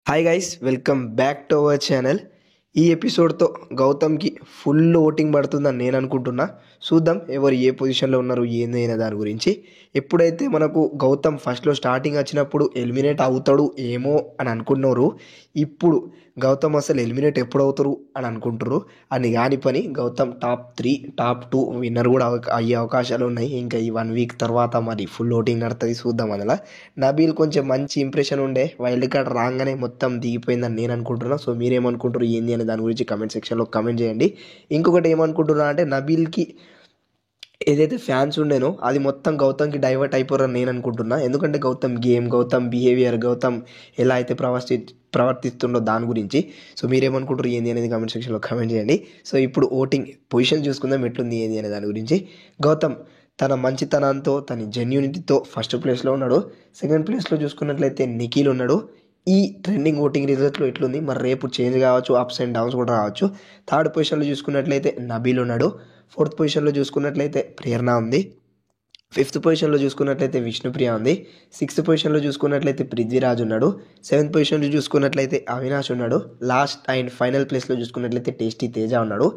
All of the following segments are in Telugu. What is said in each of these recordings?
Hi guys, welcome back to our channel. ఈ ఎపిసోడ్తో గౌతమ్కి ఫుల్ ఓటింగ్ పడుతుందని నేను అనుకుంటున్నా. చూద్దాం ఎవరు ఏ పొజిషన్లో ఉన్నారు ఏంది అయిన దాని గురించి. ఎప్పుడైతే మనకు గౌతమ్ ఫస్ట్లో స్టార్టింగ్ వచ్చినప్పుడు ఎలిమినేట్ అవుతాడు ఏమో అని అనుకున్నారు, ఇప్పుడు గౌతమ్ అసలు ఎలిమినేట్ ఎప్పుడు అవుతారు అని అనుకుంటారు. అని కాని పని, గౌతమ్ టాప్ 3 టాప్ 2 విన్నర్ కూడా అయ్యే అవకాశాలు ఉన్నాయి. ఇంకా ఈ 1 వీక్ తర్వాత మరి ఫుల్ ఓటింగ్ నడుతుంది, చూద్దాం. అందులో నబీల్ కొంచెం మంచి ఇంప్రెషన్ ఉండే, వైల్డ్ కార్డ్ రాగానే మొత్తం దిగిపోయిందని నేను అనుకుంటున్నాను. సో మీరేమనుకుంటారు ఏంది అనే దాని గురించి కమెంట్ సెక్షన్లో కమెంట్ చేయండి. ఇంకొకటి ఏమనుకుంటున్నా అంటే, నబీల్కి ఏదైతే ఫ్యాన్స్ ఉండేనో అది మొత్తం గౌతమ్కి డైవర్ట్ అయిపోరని నేను అనుకుంటున్నా. ఎందుకంటే గౌతమ్ గేమ్, గౌతమ్ బిహేవియర్, గౌతమ్ ఎలా అయితే ప్రవర్తిస్తుండో దాని గురించి. సో మీరేమనుకుంటారు ఏంది అనేది కామెంట్ సెక్షన్లో కామెంట్ చేయండి. సో ఇప్పుడు ఓటింగ్ పొజిషన్ చూసుకుందాం ఎట్లుంది ఏంది అనే దాని గురించి. గౌతమ్ తన మంచితనంతో, తన జెన్యూనిటీతో ఫస్ట్ ప్లేస్లో ఉన్నాడు. సెకండ్ ప్లేస్లో చూసుకున్నట్లయితే నిఖిల్ ఉన్నాడు. ఈ ట్రెండింగ్ ఓటింగ్ రిజల్ట్లో ఎట్లుంది మరి, రేపు చేంజ్ కావచ్చు, అప్స్ అండ్ డౌన్స్ కూడా రావచ్చు. థర్డ్ పొజిషన్లో చూసుకున్నట్లయితే నబీల్ ఉన్నాడు. ఫోర్త్ పొజిషన్లో చూసుకున్నట్లయితే ప్రేరణ ఉంది. ఫిఫ్త్ పొజిషన్లో చూసుకున్నట్లయితే విష్ణుప్రియ ఉంది. సిక్స్త్ పొజిషన్లో చూసుకున్నట్లయితే పృథ్వీరాజ్ ఉన్నాడు. సెవెంత్ పొజిషన్లో చూసుకున్నట్లయితే అవినాష్ ఉన్నాడు. లాస్ట్ అండ్ ఫైనల్ ప్లేస్లో చూసుకున్నట్లయితే టేస్టీ తేజ ఉన్నాడు.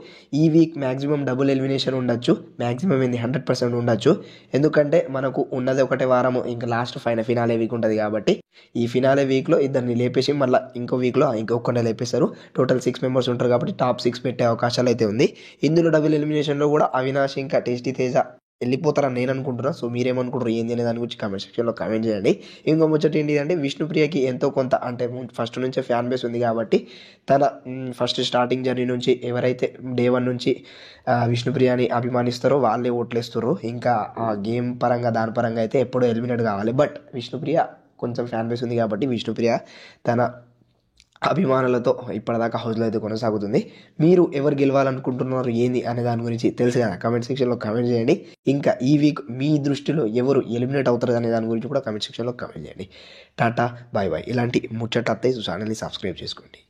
ఈ వీక్ మ్యాక్సిమం డబుల్ ఎలిమినేషన్ ఉండొచ్చు, మ్యాక్సిమం ఏంది 100% ఉండొచ్చు. ఎందుకంటే మనకు ఉన్నది ఒకటే వారము, ఇంకా లాస్ట్ ఫినాలే వీక్ ఉంటుంది కాబట్టి ఈ ఫినాలే వీక్లో ఇద్దరిని లేపేసి మళ్ళీ ఇంకో వీక్లో ఇంకొకరిని లేపేస్తారు. టోటల్ 6 మెంబర్స్ ఉంటారు కాబట్టి టాప్ 6 పెట్టే అవకాశాలు అయితే ఉంది. ఇందులో డబుల్ ఎలిమినేషన్లో కూడా అవినాష్ ఇంకా టేస్టీ తేజ వెళ్ళిపోతారని నేను అనుకుంటున్నా. సో మీరేమనుకుంటారు ఏంది అనే దాని గురించి కామెంట్ సెక్షన్లో కామెంట్ చేయండి. ఇంకో ముచ్చట ఏంటి అంటే, విష్ణుప్రియకి ఎంతో కొంత అంటే ఫస్ట్ నుంచే ఫ్యాన్ బేస్ ఉంది కాబట్టి తన ఫస్ట్ స్టార్టింగ్ జర్నీ నుంచి ఎవరైతే డే 1 నుంచి విష్ణుప్రియని అభిమానిస్తారో వాళ్ళే ఓట్లేస్తారు. ఇంకా ఆ గేమ్ పరంగా దాని పరంగా అయితే ఎప్పుడూ ఎలిమినేట్ కావాలి. బట్ విష్ణుప్రియ కొంచెం ఫ్యాన్ బేస్ ఉంది కాబట్టి విష్ణుప్రియ తన అభిమానులతో ఇప్పటిదాకా హౌస్లో అయితే కొనసాగుతుంది. మీరు ఎవరు గెలవాలనుకుంటున్నారు ఏంది అనే దాని గురించి తెలుసు కదా, కామెంట్ సెక్షన్లో కామెంట్ చేయండి. ఇంకా ఈ వీక్ మీ దృష్టిలో ఎవరు ఎలిమినేట్ అవుతారు అనే దాని గురించి కూడా కామెంట్ సెక్షన్లో కామెంట్ చేయండి. Tata, bye bye. ఇలాంటి ముచ్చట అత్తయ్య ఛానల్ని సబ్స్క్రైబ్ చేసుకోండి.